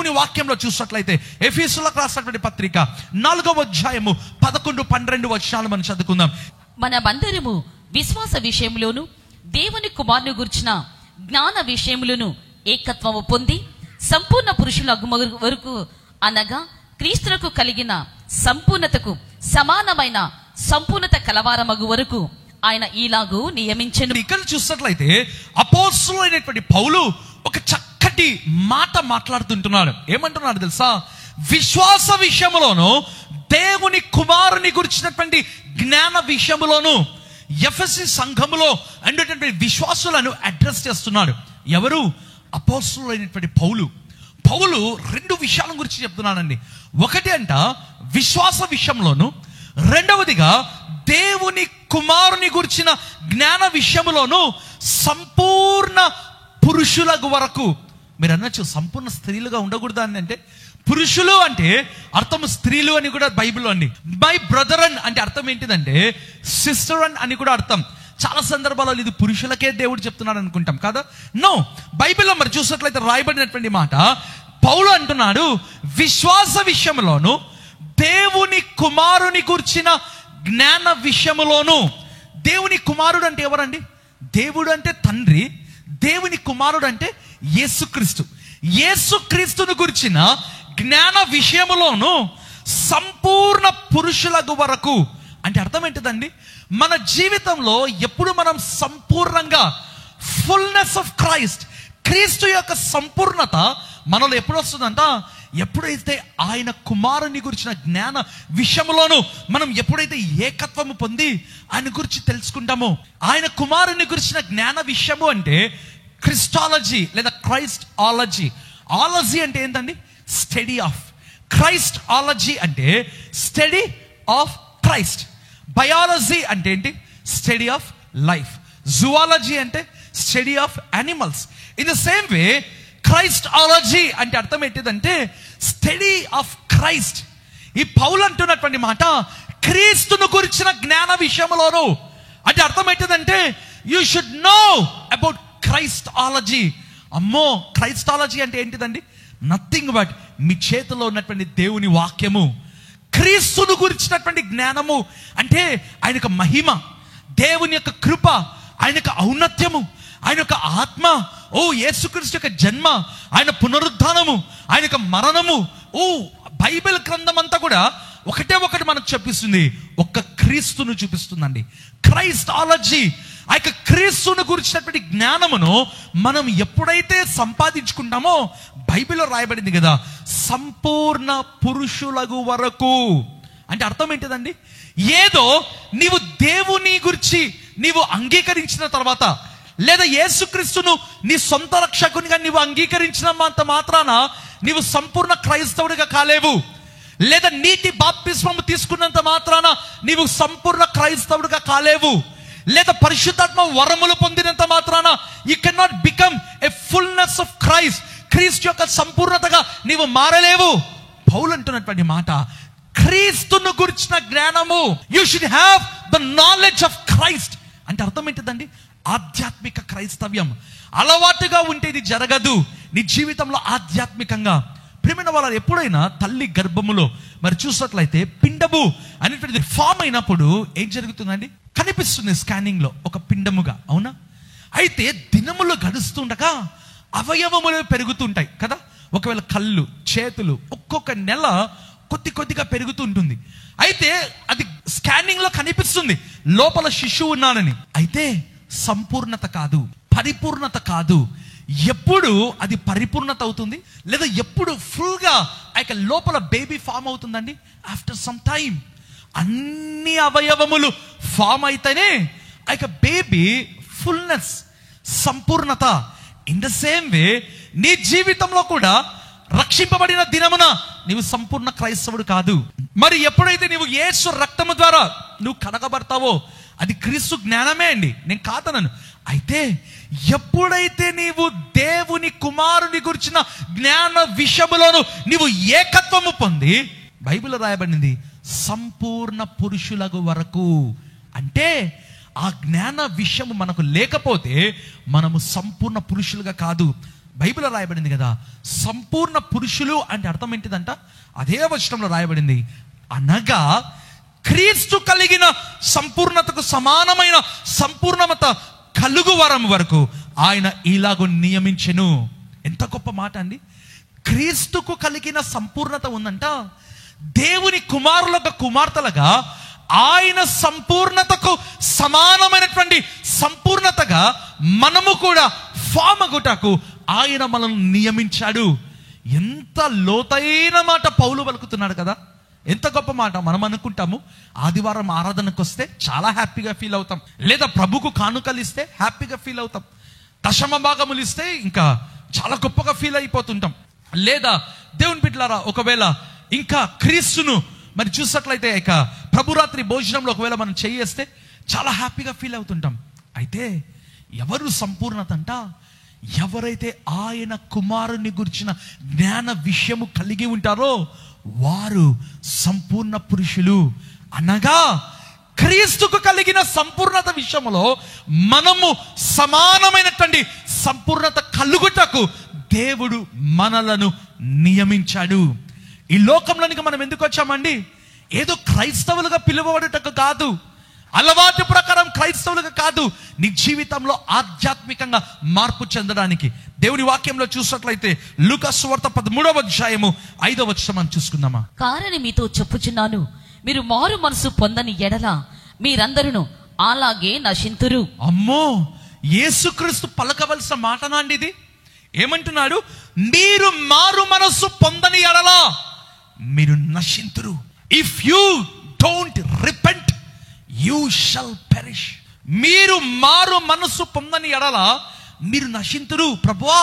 దేవుని వాక్యంలో చూసినట్లయితే ఎఫెసీయులకు రాసినటువంటి పత్రిక 4వ అధ్యాయము 11-12 వచనాలు మనం చదువుకుందాం. మనమందరము విశ్వాస విషయంలోను దేవుని కుమారుని గురించిన జ్ఞాన విషయములను ఏకత్వము పొంది సంపూర్ణ పురుషులకు వరకు, అనగా క్రీస్తులకు కలిగిన సంపూర్ణతకు సమానమైన సంపూర్ణత కలవారమగు వరకు ఆయన ఈలాగు నియమించెను. ఇక్కడ చూసినట్లయితే అపోస్తలుడైనటువంటి పౌలు ఒక చక్కటి మాట మాట్లాడుతుంటున్నాడు. ఏమంటున్నాడు తెలుసా? విశ్వాస విషయములోను దేవుని కుమారుని గురించినటువంటి జ్ఞాన విషయములోను ఎఫెసీ సంఘములో ఉండేటువంటి విశ్వాసులను అడ్రస్ చేస్తున్నాడు. ఎవరు? అపోస్తలుడైనటువంటి పౌలు. పౌలు 2 విషయాల గురించి చెప్తున్నానండి. ఒకటి అంట విశ్వాస విషయంలోను, రెండవదిగా దేవుని కుమారుని గురించిన జ్ఞాన విషయములోను సంపూర్ణ పురుషులకు వరకు. మీరు అనొచ్చు సంపూర్ణ స్త్రీలుగా ఉండకూడదు అని. అంటే పురుషులు అంటే అర్థం స్త్రీలు అని కూడా బైబిల్లో అండి. మై బ్రదర్ అంటే అర్థం ఏంటిదంటే సిస్టర్ అని కూడా అర్థం. చాలా సందర్భాలలో ఇది పురుషులకే దేవుడు చెప్తున్నాడు అనుకుంటాం కదా. నో, బైబిల్లో మరి చూసినట్లయితే రాయబడినటువంటి మాట పౌలు అంటున్నాడు విశ్వాస విషయంలోను దేవుని కుమారుని గురించిన జ్ఞాన విషయములోను. దేవుని కుమారుడు అంటే ఎవరండి? దేవుడు అంటే తండ్రి, దేవుని కుమారుడు అంటే యేసుక్రీస్తు. యేసుక్రీస్తును గురించిన జ్ఞాన విషయములోను సంపూర్ణ పురుషులకు వరకు. అంటే అర్థం ఏంటిదండి? మన జీవితంలో ఎప్పుడు మనం సంపూర్ణంగా ఫుల్నెస్ ఆఫ్ క్రైస్ట్, క్రీస్తు యొక్క సంపూర్ణత మనలో ఎప్పుడు వస్తుందంట? ఎప్పుడైతే ఆయన కుమారుని గురించిన జ్ఞాన విషయంలోనూ మనం ఎప్పుడైతే ఏకత్వము పొంది ఆయన గురించి తెలుసుకుంటామో. ఆయన కుమారుని గురించిన జ్ఞాన విషయము అంటే క్రిస్టాలజీ లేదా క్రైస్ట్ ఆలజీ. ఆలజీ అంటే ఏంటండి? Study of Christ. ఆలజీ అంటే స్టడీ ఆఫ్ క్రైస్ట్. బయాలజీ అంటే ఏంటి? Study of life. జువాలజీ అంటే study of animals. In the same way Christology అంటే అర్థం ఏంటిదంటే స్టడీ ఆఫ్ క్రైస్ట్. ఈ పౌలు అంటున్నటువంటి మాట క్రీస్తును గురించిన జ్ఞాన విషయంలోను. అంటే అర్థం ఏంటిదంటే యూ షుడ్ నో అబౌట్ క్రైస్టాలజీ. అమ్మో, క్రైస్టాలజీ అంటే ఏంటిదండి? నథింగ్ బట్ మీ చేతిలో ఉన్నటువంటి దేవుని వాక్యము. క్రీస్తును గురించినటువంటి జ్ఞానము అంటే ఆయన యొక్క మహిమ, దేవుని యొక్క కృప, ఆయన యొక్క ఔన్నత్యము, ఆయన యొక్క ఆత్మ, ఓ యేసుక్రీస్తు యొక్క జన్మ, ఆయన పునరుద్ధానము, ఆయన యొక్క మరణము. ఓ బైబిల్ గ్రంథం అంతా కూడా ఒకటి మనకు చూపిస్తుంది, ఒక్క క్రీస్తును చూపిస్తుందండి. క్రైస్టాలజీ. ఆ యొక్క క్రీస్తును గురించినటువంటి జ్ఞానమును మనం ఎప్పుడైతే సంపాదించుకుంటామో, బైబిల్లో రాయబడింది కదా సంపూర్ణ పురుషులకు వరకు. అంటే అర్థం ఏంటిదండి? ఏదో నీవు దేవుని గురించి నీవు అంగీకరించిన తర్వాత, లేదా యేసుక్రీస్తును నీ సొంత రక్షకునిగా నీవు అంగీకరించినంత మాత్రాన నీవు సంపూర్ణ క్రైస్తవుడిగా కాలేవు. లేదా నీటి బాప్తిస్మము తీసుకున్నంత మాత్రాన నీవు సంపూర్ణ క్రైస్తవుడిగా కాలేవు. లేదా పరిశుద్ధాత్మ వరములు పొందినంత మాత్రాన you can not become a fullness of Christ. క్రీస్తు యొక్క సంపూర్ణతగా నీవు మారలేవు. పౌలు అంటున్నటువంటి మాట క్రీస్తును గురించిన జ్ఞానము. You should have the knowledge of Christ. అంటే అర్థం ఏంటిదండి? ఆధ్యాత్మిక క్రైస్తవ్యం. అలవాటుగా ఉంటే ఇది జరగదు నీ జీవితంలో ఆధ్యాత్మికంగా. ప్రియమైన వాళ్ళు ఎప్పుడైనా తల్లి గర్భములో మరి చూసినట్లయితే పిండము అనేటువంటిది ఫామ్ అయినప్పుడు ఏం జరుగుతుందండి? కనిపిస్తుంది స్కానింగ్ లో ఒక పిండముగా, అవునా? అయితే దినములు గడుస్తుండగా అవయవములు పెరుగుతుంటాయి కదా. ఒకవేళ కళ్ళు, చేతులు ఒక్కొక్క నెల కొద్దిగా పెరుగుతూ ఉంటుంది. అయితే అది స్కానింగ్ లో కనిపిస్తుంది లోపల శిశువు ఉన్నాడని. అయితే సంపూర్ణత కాదు, పరిపూర్ణత కాదు. ఎప్పుడు అది పరిపూర్ణత అవుతుంది, లేదా ఎప్పుడు ఫుల్ గా ఆ యొక్క లోపల బేబీ ఫామ్ అవుతుందండి? ఆఫ్టర్ సమ్ టైం అన్ని అవయవములు ఫామ్ అయితేనే ఆ యొక్క బేబీ ఫుల్నెస్, సంపూర్ణత. ఇన్ ద సేమ్ వే నీ జీవితంలో కూడా రక్షింపబడిన దినమున నీవు సంపూర్ణ క్రైస్తవుడు కాదు. మరి ఎప్పుడైతే నీవు యేసు రక్తము ద్వారా నువ్వు కడగబడతావో అది క్రీస్తు జ్ఞానమే అండి, నేను కాదనను. అయితే ఎప్పుడైతే నీవు దేవుని కుమారుని గురించిన జ్ఞాన విషయములోను నీవు ఏకత్వము పొంది, బైబిల్లో రాయబడింది సంపూర్ణ పురుషులకు వరకు. అంటే ఆ జ్ఞాన విషయము మనకు లేకపోతే మనము సంపూర్ణ పురుషులుగా కాదు. బైబిల్లో రాయబడింది కదా, సంపూర్ణ పురుషులు అంటే అర్థం ఏంటిదంట? అదే వచనంలో రాయబడింది, అనగా క్రీస్తు కలిగిన సంపూర్ణతకు సమానమైన సంపూర్ణత కలుగు వరం వరకు ఆయన ఇలాగూ నియమించెను. ఎంత గొప్ప మాట అండి! క్రీస్తుకు కలిగిన సంపూర్ణత ఉందంట. దేవుని కుమారులకు కుమార్తెలుగా ఆయన సంపూర్ణతకు సమానమైనటువంటి సంపూర్ణతగా మనము కూడా ఫామ్ అగుటకు ఆయన మనల్ని నియమించాడు. ఎంత లోతైన మాట పౌలు పలుకుతున్నాడు కదా! ఎంత గొప్ప మాట! మనం అనుకుంటాము ఆదివారం ఆరాధనకు వస్తే చాలా హ్యాపీగా ఫీల్ అవుతాం, లేదా ప్రభుకు కానుకలు ఇస్తే హ్యాపీగా ఫీల్ అవుతాం, దశమ భాగములు ఇస్తే ఇంకా చాలా గొప్పగా ఫీల్ అయిపోతుంటాం, లేదా దేవుని బిడ్డలారా ఒకవేళ ఇంకా క్రీస్తును మరి చూసినట్లయితే ఇక ప్రభురాత్రి భోజనంలో ఒకవేళ మనం చేయేస్తే చాలా హ్యాపీగా ఫీల్ అవుతుంటాం. అయితే ఎవరు సంపూర్ణత అంట? ఎవరైతే ఆయన కుమారుని గురించిన జ్ఞాన విషయము కలిగి ఉంటారో వారు సంపూర్ణ పురుషులు. అనగా క్రీస్తుకు కలిగిన సంపూర్ణత విషయంలో మనము సమానమైనటువంటి సంపూర్ణత కలుగుటకు దేవుడు మనలను నియమించాడు. ఈ లోకంలోనికి మనం ఎందుకు వచ్చామండి? ఏదో క్రైస్తవులుగా పిలువబడుటకు కాదు, అలవాటు ప్రకారం క్రైస్తవులుగా కాదు, నీ జీవితంలో ఆధ్యాత్మికంగా మార్పు చెందడానికి. దేవుని వాక్యంలో చూసినట్లయితే లూకా సువార్త 13వ అధ్యాయము 5వ వచనం మనం చూసుకుందామా. కారణం మీతో చెప్పుచున్నాను, మీరు మారు మనసు పొందని ఎడల మీరందరూ అలాగే నశింతురు. అమ్మో, యేసుక్రీస్తు పలకవలసిన మాటనాండి ఇది. ఏమంటున్నాడు? మీరు మారు మనసు పొందని ఎడల మీరు నశింతురు. If you don't repent you shall perish. మీరు మారు మనసు పొందని ఎడల మీరు నశింతురు. ప్రభువా,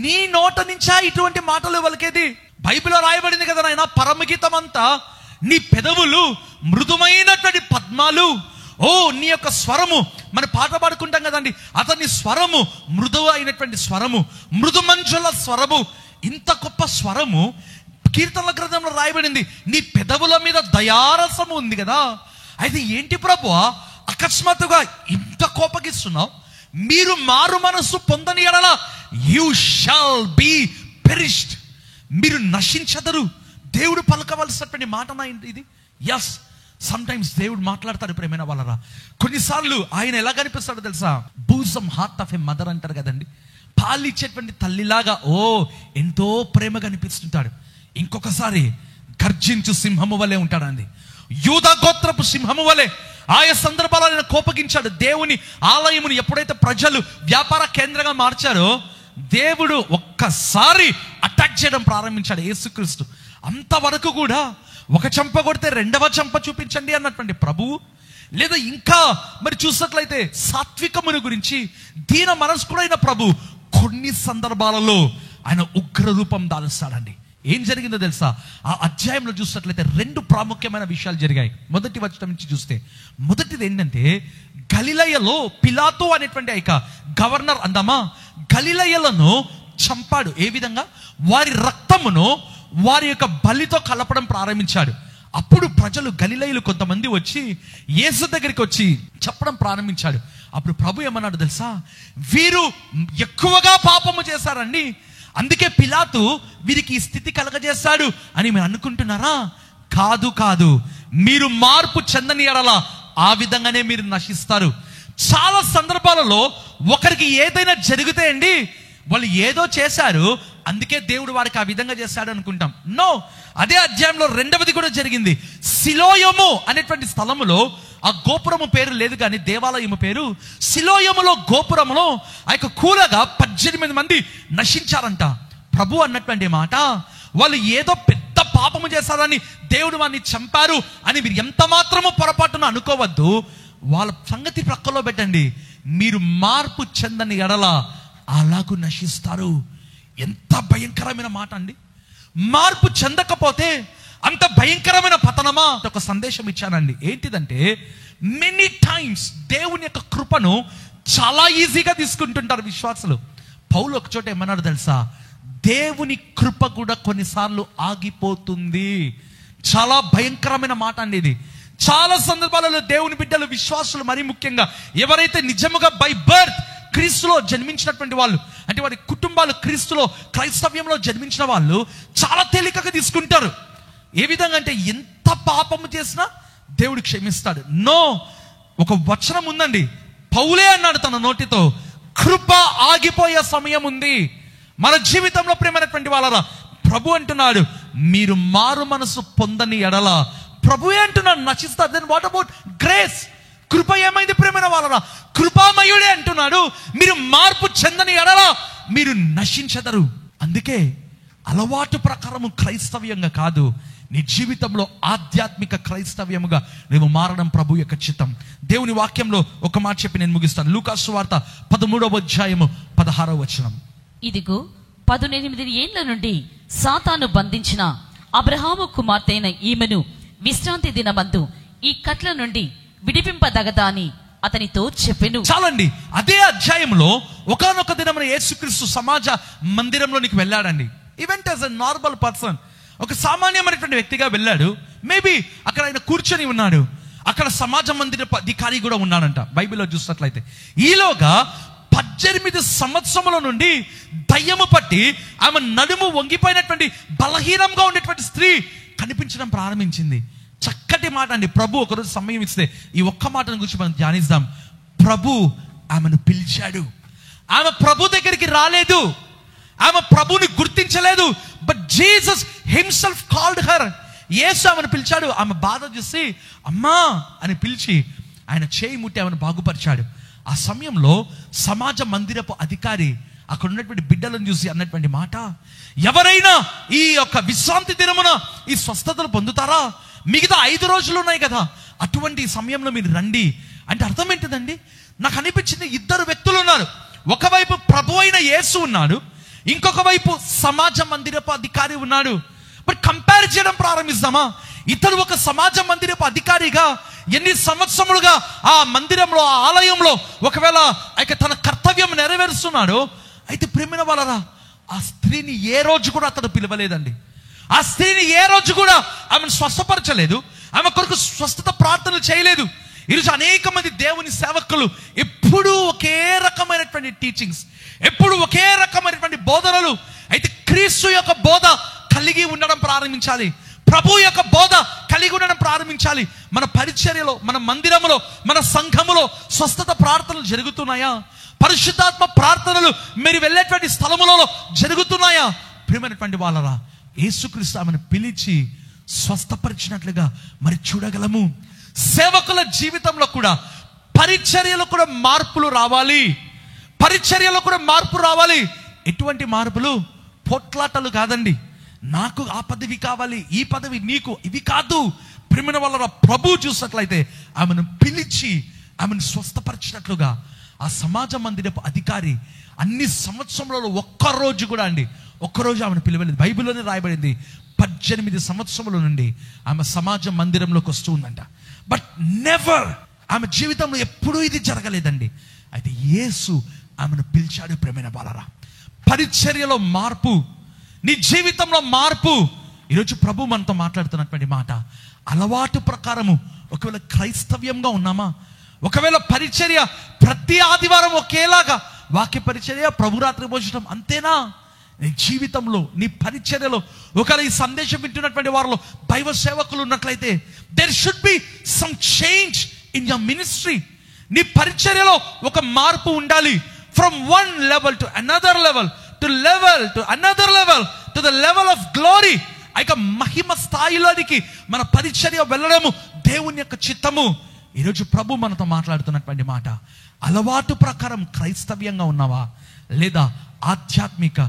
నీ నోట నుంచా ఇటువంటి మాటలు పలికేది? బైబిల్లో రాయబడింది కదా నాయన, పరమగీతం అంతా నీ పెదవులు మృదుమైనటువంటి పద్మాలు. ఓ, నీ యొక్క స్వరము, మన పాట పాడుకుంటాం కదండి, అతని స్వరము మృదువు అయినటువంటి స్వరము, మృదు మంజుల స్వరము. ఇంత గొప్ప స్వరము కీర్తనల గ్రంథంలో రాయబడింది. నీ పెదవుల మీద దయారసము ఉంది కదా. అయితే ఏంటి ప్రభువా అకస్మాత్తుగా ఇంత కోపగిస్తున్నావు? మీరు మారు మనస్సు పొందని ఎడల యు షల్ బి పెరిష్డ్, మీరు నశించదరు. దేవుడు పలకవలసినటువంటి మాట ఇది. ఎస్, సమ్ టైమ్స్ దేవుడు మాట్లాడతాడు ప్రేమైన వాళ్ళరా. కొన్నిసార్లు ఆయన ఎలా కనిపిస్తాడో తెలుసా? బూజం హార్ట్ ఆఫ్ ఎ మదర్ అంటారు కదండి, పాలిచ్చేటువంటి తల్లిలాగా ఓ ఎంతో ప్రేమగా అనిపిస్తుంటాడు. ఇంకొకసారి గర్జించు సింహము వలె ఉంటాడండి, యూదా గోత్రపు సింహము వలె. ఆయా సందర్భాల్లో ఆయన కోపగించాడు. దేవుని ఆలయమును ఎప్పుడైతే ప్రజలు వ్యాపార కేంద్రంగా మార్చారో దేవుడు ఒక్కసారి అటాక్ చేయడం ప్రారంభించాడు యేసుక్రీస్తు. అంతవరకు కూడా ఒక చెంప కొడితే రెండవ చెంప చూపించండి అన్నటువంటి ప్రభువు, లేదా ఇంకా మరి చూసినట్లయితే సాత్వికమును గురించి దీన మనస్కుడైన ప్రభు కొన్ని సందర్భాలలో ఆయన ఉగ్ర రూపం దాలుస్తాడండి. ఏం జరిగిందో తెలుసా? ఆ అధ్యాయంలో చూసినట్లయితే 2 ప్రాముఖ్యమైన విషయాలు జరిగాయి. మొదటి వచనం నుంచి చూస్తే, మొదటిది ఏంటంటే గలిలయలో పిలాతు అనేటువంటి గవర్నర్ అందామా, గలిలయలను చంపాడు. ఏ విధంగా? వారి రక్తమును వారి యొక్క బలితో కలపడం ప్రారంభించాడు. అప్పుడు ప్రజలు గలిలయులు కొంతమంది వచ్చి యేసు దగ్గరికి వచ్చి చెప్పడం ప్రారంభించాడు. అప్పుడు ప్రభు ఏమన్నాడు తెలుసా? వీరు ఎక్కువగా పాపము చేశారండి, అందుకే పిలాతు వీరికి ఈ స్థితి కలగజేశాడు అని మీరు అనుకుంటున్నారా? కాదు కాదు, మీరు మార్పు చెందని ఎడల ఆ విధంగానే మీరు నశిస్తారు. చాలా సందర్భాలలో ఒకరికి ఏదైనా జరిగితే అండి, వాళ్ళు ఏదో చేశారు అందుకే దేవుడు వారికి ఆ విధంగా చేశాడు అనుకుంటాం. నో, అదే అధ్యాయంలో 2వది కూడా జరిగింది. సిలోయము అనేటువంటి స్థలములో ఆ గోపురము పేరు లేదు కానీ దేవాలయము పేరు సిలోయములో గోపురములో ఆ యొక్క కూలగా 18 మంది నశించారంట. ప్రభు అన్నటువంటి మాట, వాళ్ళు ఏదో పెద్ద పాపము చేశారని దేవుడు వారిని చంపారు అని మీరు ఎంత మాత్రమూ పొరపాటున అనుకోవద్దు. వాళ్ళ సంగతి ప్రక్కలో పెట్టండి. మీరు మార్పు చెందని ఎడల అలాగూ నశిస్తారు. ఎంత భయంకరమైన మాట అండి! మార్పు చెందకపోతే అంత భయంకరమైన పతనమా? ఒక సందేశం ఇచ్చానండి. ఏంటిదంటే, మెనీ టైమ్స్ దేవుని యొక్క కృపను చాలా ఈజీగా తీసుకుంటుంటారు విశ్వాసులు. పౌలు ఒక చోట ఏమన్నాడు తెలుసా? దేవుని కృప కూడా కొన్నిసార్లు ఆగిపోతుంది. చాలా భయంకరమైన మాట అండి ఇది. చాలా సందర్భాలలో దేవుని బిడ్డలు, విశ్వాసులు మరీ ముఖ్యంగా ఎవరైతే నిజముగా బై బర్త్ క్రీస్తులో జన్మించినటువంటి వాళ్ళు, అంటే వారి కుటుంబాలు క్రీస్తులో క్రైస్తవ్యంలో జన్మించిన వాళ్ళు చాలా తేలికగా తీసుకుంటారు. ఏ విధంగా అంటే ఎంత పాపము చేసినా దేవుడు క్షమిస్తాడు. నో, ఒక వచనం ఉందండి, పౌలే అన్నాడు తన నోటితో, కృప ఆగిపోయే సమయం ఉంది మన జీవితంలో. ప్రేమైనటువంటి వాళ్ళరా, ప్రభు అంటున్నాడు మీరు మారు మనసు పొందని ఎడల, ప్రభువే అంటున్నాడు నశిస్తారు. Then what about grace? కృప ఏమైంది ప్రేమైన వాళ్ళరా? కృపామయుడే అంటున్నాడు మీరు మార్పు చెందని ఎడల మీరు నశించెదరు. అందుకే అలవాటు ప్రకారము క్రైస్తవ్యంగా కాదు, నీ జీవితంలో ఆధ్యాత్మిక క్రైస్తవ్యముగా నువ్వు మారడం ప్రభు యొక్క చిత్తం. దేవుని వాక్యంలో ఒక మాట చెప్పి నేను ముగిస్తాను. లూకా సువార్త 13వ అధ్యాయము 16వ వచనం. ఇదిగో 18 ఏండ్ల నుండి సాతాను బంధించిన అబ్రహాము కుమార్తె అయిన ఈమెను విశ్రాంతి దినమందు ఈ కట్ల నుండి విడిపింపదగదా అని అతనితో చెప్పెను. చాలండి, అదే అధ్యాయంలో ఒకానొక దినమున యేసుక్రీస్తు సమాజ మందిరంలోనికి వెళ్ళాడండి. Event as a normal person, ఒక సామాన్యమైనటువంటి వ్యక్తిగా వెళ్ళాడు. మేబీ అక్కడ ఆయన కూర్చొని ఉన్నాడు. అక్కడ సమాజ మందిర అధికారి కూడా ఉన్నాడంట బైబిల్లో చూసినట్లయితే. ఈలోగా 18 సంవత్సరముల నుండి దయ్యము పట్టి ఆమె నడుము వంగిపోయినటువంటి బలహీనంగా ఉండేటువంటి స్త్రీ కనిపించడం ప్రారంభించింది. చక్కటి మాట అండి. ప్రభు ఒకరోజు సమయం ఇస్తే ఈ ఒక్క మాటను గురించి మనం ధ్యానిద్దాం. ప్రభు ఆమెను పిలిచాడు. ఆమె ప్రభు దగ్గరికి రాలేదు, ఆమె ప్రభుని గుర్తించలేదు. But Jesus himself called her. యేసు ఆమెను పిలిచాడు. ఆమె బాధ చూసి అమ్మా అని పిలిచి ఆయన చేయి ముట్టి ఆమెను బాగుపరిచాడు. ఆ సమయంలో సమాజ మందిరపు అధికారి అక్కడ ఉన్నటువంటి బిడ్డలను చూసి అన్నటువంటి మాట, ఎవరైనా ఈ యొక్క విశ్రాంతి దినమున ఈ స్వస్థతలు పొందుతారా? మిగతా 5 రోజులు ఉన్నాయి కదా, అటువంటి సమయంలో మీరు రండి అంటే అర్థం ఏంటిదండి? నాకు అనిపించింది 2 వ్యక్తులు ఉన్నారు. ఒకవైపు ప్రభు అయిన యేసు ఉన్నాడు, ఇంకొక వైపు సమాజ మందిరపు అధికారి ఉన్నాడు. బట్ కంపేర్ చేయడం ప్రారంభిస్తామా? ఇతడు ఒక సమాజ మందిరపు అధికారిగా ఎన్ని సంవత్సరములుగా ఆ మందిరంలో, ఆ ఆలయంలో ఒకవేళ తన కర్తవ్యం నెరవేరుస్తున్నాడు. అయితే ప్రేమిన వాళ్ళరా, ఆ స్త్రీని ఏ రోజు కూడా అతడు పిలవలేదండి. ఆ స్త్రీని ఏ రోజు కూడా ఆమెను స్వస్థపరచలేదు, ఆమె కొరకు స్వస్థత ప్రార్థనలు చేయలేదు. ఈరోజు అనేక మంది దేవుని సేవకులు ఎప్పుడూ ఒకే రకమైనటువంటి టీచింగ్స్, ఎప్పుడు ఒకే రకమైనటువంటి బోధనలు. అయితే క్రీస్తు యొక్క బోధ కలిగి ఉండడం ప్రారంభించాలి, ప్రభు యొక్క బోధ కలిగి ఉండడం ప్రారంభించాలి. మన పరిచర్యలో, మన మందిరంలో, మన సంఘములో స్వస్థత ప్రార్థనలు జరుగుతున్నాయా? పరిశుద్ధాత్మ ప్రార్థనలు మీరు వెళ్ళేటువంటి స్థలములలో జరుగుతున్నాయా? ప్రియమైనటువంటి వాళ్ళరా, యేసుక్రీస్తు ఆమెను పిలిచి స్వస్థపరిచినట్లుగా మరి చూడగలము. సేవకుల జీవితంలో కూడా, పరిచర్యలో కూడా మార్పులు రావాలి. పరిచర్యలో కూడా మార్పు రావాలి. ఎటువంటి మార్పులు? పోట్లాటలు కాదండి. నాకు ఆ పదవి కావాలి, ఈ పదవి నీకు, ఇవి కాదు. ప్రేమ వల్ల ప్రభు చూసినట్లయితే ఆమెను పిలిచి ఆమెను స్వస్థపరిచినట్లుగా ఆ సమాజ మందిరపు అధికారి అన్ని సంవత్సరంలో ఒక్కరోజు కూడా అండి, ఒక్కరోజు ఆమెను పిలవలేదు. బైబిల్లోనే రాయబడింది 18 సంవత్సరముల నుండి ఆమె సమాజ మందిరంలోకి వస్తూ ఉందంట. బట్ నెవర్, ఆమె జీవితంలో ఎప్పుడూ ఇది జరగలేదండి. అయితే యేసు ఆమెను పిలిచాడు. ప్రేమైన బాలరా, పరిచర్యలో మార్పు, నీ జీవితంలో మార్పు. ఈరోజు ప్రభు మనతో మాట్లాడుతున్నటువంటి మాట, అలవాటు ప్రకారము ఒకవేళ క్రైస్తవ్యంగా ఉన్నామా? ఒకవేళ పరిచర్య ప్రతి ఆదివారం ఒకేలాగా వాక్య పరిచర్య, ప్రభురాత్రి భోజనం అంతేనా? నీ జీవితంలో, నీ పరిచర్యలో ఒకవేళ ఈ సందేశం వింటున్నటువంటి వారిలో దైవ సేవకులు ఉన్నట్లయితే there should be some change in your ministry. నీ పరిచర్యలో ఒక మార్పు ఉండాలి. From one level to another level, to level to another level, to the level of glory. మహిమ స్థాయిలోనికి మన పరిచర్య వెళ్ళడము దేవుని యొక్క చిత్తము. ఈరోజు ప్రభు మనతో మాట్లాడుతున్నటువంటి మాట, అలవాటు ప్రకారం క్రైస్తవ్యంగా ఉన్నావా, లేదా ఆధ్యాత్మిక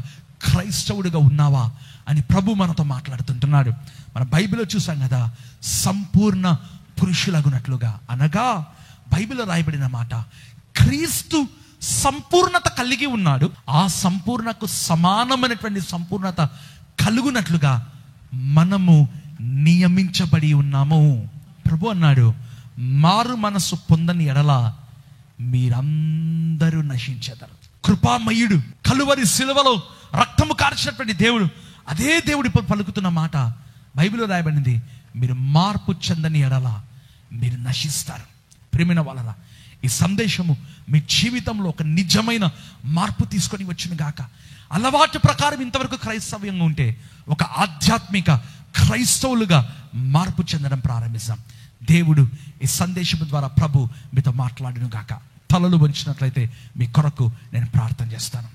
క్రైస్తవుడిగా ఉన్నావా అని ప్రభు మనతో మాట్లాడుతుంటున్నాడు. మన బైబిల్లో చూసాం కదా, సంపూర్ణ పురుషులగునట్లుగా, అనగా బైబిల్లో రాయబడిన మాట, క్రీస్తు సంపూర్ణత కలిగి ఉన్నాడు. ఆ సంపూర్ణకు సమానమైనటువంటి సంపూర్ణత కలుగునట్లుగా మనము నియమించబడి ఉన్నాము. ప్రభు అన్నాడు, మారు మనసు పొందని ఎడల మీరందరూ నశించెదరు. కృపామయుడు, కలువరి సిలువలో రక్తము కార్చినటువంటి దేవుడు, అదే దేవుడు ఇప్పుడు పలుకుతున్న మాట బైబిల్లో రాయబడింది, మీరు మార్పు చెందని ఎడల మీరు నశిస్తారు. ప్రేమైన వాళ్ళరా, ఈ సందేశము మీ జీవితంలో ఒక నిజమైన మార్పు తీసుకొని వచ్చును గాక. అలవాటు ప్రకారం ఇంతవరకు క్రైస్తవ్యంగా ఉంటే ఒక ఆధ్యాత్మిక క్రైస్తవులుగా మార్పు చెందడం ప్రారంభిస్తాం. దేవుడు ఈ సందేశం ద్వారా ప్రభు మీతో మాట్లాడును గాక. తలలు వంచినట్లయితే మీ కొరకు నేను ప్రార్థన చేస్తాను.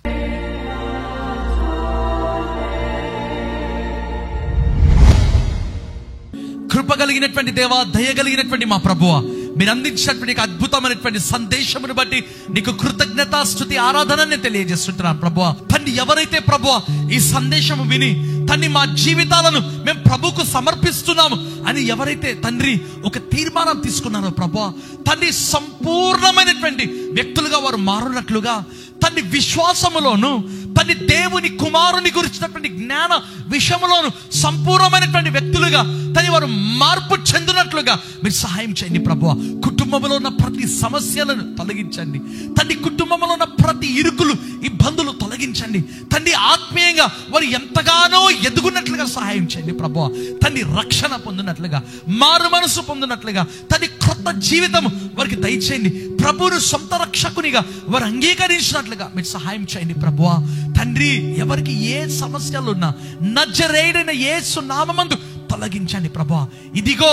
కృప కలిగినటువంటి దేవా, దయ కలిగినటువంటి మా ప్రభువా, మీరు అందించినటువంటి అద్భుతమైనటువంటి సందేశమును బట్టి నీకు కృతజ్ఞత, స్తుతి, ఆరాధనని తెలియజేస్తుంటున్నాను ప్రభువా. తండ్రి, ఎవరైతే ప్రభువా ఈ సందేశము విని తండ్రి మా జీవితాలను మేము ప్రభుకు సమర్పిస్తున్నాము అని ఎవరైతే తండ్రి ఒక తీర్మానం తీసుకున్నారో ప్రభువా, తండ్రి సంపూర్ణమైనటువంటి వ్యక్తులుగా వారు మారునట్లుగా, తండ్రి విశ్వాసములోను తండ్రి దేవుని కుమారుని గురించినటువంటి జ్ఞాన విషయంలోను సంపూర్ణమైనటువంటి వ్యక్తులుగా తండ్రి వారు మార్పు చెందినట్లుగా మీరు సహాయం చేయండి ప్రభువా. కుటుంబంలో ఉన్న ప్రతి సమస్యలను తొలగించండి తండ్రి. కుటుంబంలో ఉన్న ప్రతి ఇరుకులు, ఇబ్బందులు తొలగించండి తండ్రి. ఆత్మీయంగా వారు ఎంతగానో ఎదుగునట్లుగా సహాయం చేయండి ప్రభువా. తండ్రి రక్షణ పొందినట్లుగా, మారు మనసు పొందినట్లుగా తండ్రి కొత్త జీవితం వారికి దయచేయండి. ప్రభువును సొంత రక్షకునిగా వారు అంగీకరించినట్లుగా మీరు సహాయం చేయండి ప్రభువా. తండ్రి, ఎవరికి ఏ సమస్యలు ఉన్నా నజరేయుడైన యేసు నామమందు తొలగించండి ప్రభువా. ఇదిగో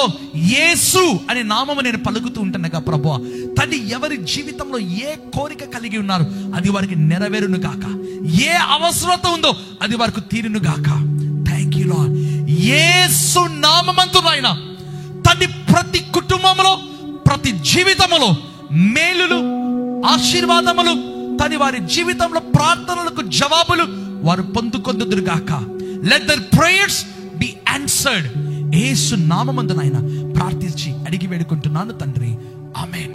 యేసు అనే నామము నేను పలుకుతూ ఉంటున్నాగా ప్రభువా, తండ్రి ఎవరి జీవితంలో ఏ కోరిక కలిగి ఉన్నారు అది వారికి నెరవేరును గాక. ఏ అవసరత ఉందో అది వారికి తీరును గాక. Thank you Lord. యేసు నామమందు నాయనా తండ్రి ప్రతి కుటుంబంలో, ప్రతి జీవితంలో మేలులు, ఆశీర్వాదములు తండ్రి వారి జీవితంలో ప్రార్థనలకు జవాబులు వారు పొందుకొందురు గాక. Let their prayers be answered. యేసు నామమందు నాయనా ప్రార్థించి అడిగి వేడుకుంటున్నాను తండ్రి. ఆమేన్.